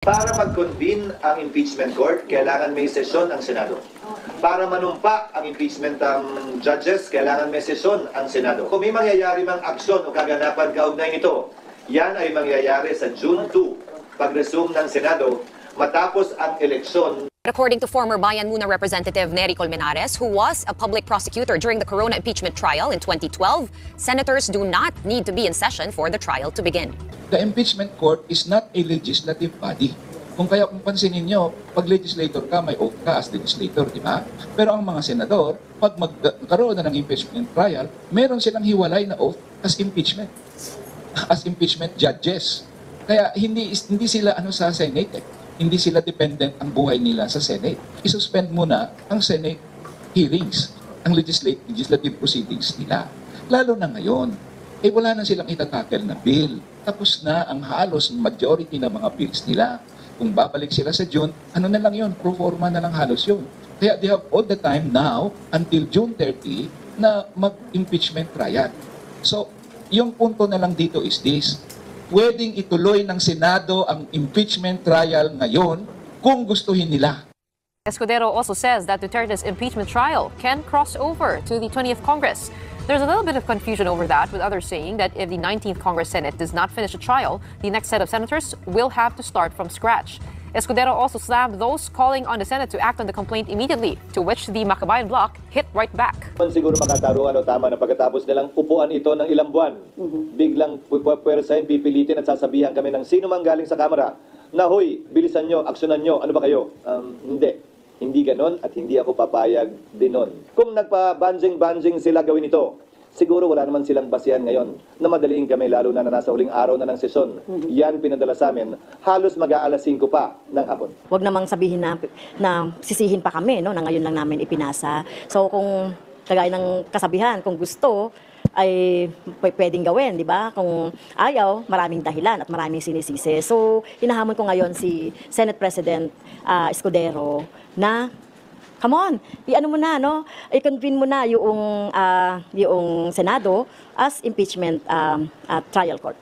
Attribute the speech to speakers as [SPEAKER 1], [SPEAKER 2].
[SPEAKER 1] Para mag-convene ang impeachment court, kailangan may sesyon ang Senado. Para manumpa ang impeachment judges, kailangan may sesyon ang Senado. Kung may mangyayari mang aksyon o kaganapan kaugnay nito, yan ay mangyayari sa June 2, pag-resume ng Senado, matapos ang eleksyon.
[SPEAKER 2] According to former Bayan Muna Representative Nery Colmenares, who was a public prosecutor during the Corona impeachment trial in 2012, senators do not need to be in session for the trial to begin.
[SPEAKER 3] The impeachment court is not a legislative body. Kung pansinin nyo, pag legislator ka, may oath ka as legislator, di ba? Pero ang mga senador, pag magkaroon na ng impeachment trial, meron silang hiwalay na oath as impeachment judges. Kaya hindi sila sa Senate. Hindi sila dependent ang buhay nila sa Senate. I-suspend muna ang Senate hearings, ang legislative proceedings nila. Lalo na ngayon, wala na silang itatakel na bill. Tapos na ang halos majority ng mga bills nila. Kung babalik sila sa June, ano na lang yun? Pro forma na lang halos yun. Kaya they have all the time now until June 30 na mag-impeachment trial. So, yung punto na lang dito is this. Pwedeng ituloy ng Senado ang impeachment trial ngayon kung gustuhin nila.
[SPEAKER 4] Escudero also says that Duterte's impeachment trial can cross over to the 20th Congress. There's a little bit of confusion over that, with others saying that if the 19th Congress Senate does not finish the trial, the next set of senators will have to start from scratch. Escudero also slammed those calling on the Senate to act on the complaint immediately, to which the Makabayan bloc hit right back.
[SPEAKER 1] Siguro makatarungan o tama na pagkatapos nilang upuan ito ng ilang buwan. Biglang pupwersahin, pipilitin at sasabihan kami ng sino mang galing sa Kamara na, "Hoy, bilisan nyo, aksyonan nyo, ano ba kayo?" Hindi ganon at hindi ako papayag din nun. Kung nagpa-banjing sila gawin ito, siguro wala naman silang basihan ngayon na madaliin kami, lalo na nasa huling araw na ng sesyon. Yan pinadala sa amin, halos mag-aalas 5 pa ng hapon.
[SPEAKER 5] Huwag namang sabihin na sisihin pa kami, no, na ngayon lang namin ipinasa. So kung kagaya ng kasabihan, kung gusto, ay pwedeng gawin, di ba? Kung ayaw, maraming dahilan at maraming sinisisi. So, hinahamon ko ngayon si Senate President Escudero na, come on, i-ano mo na, no? I-convene mo na yung Senado as impeachment trial court.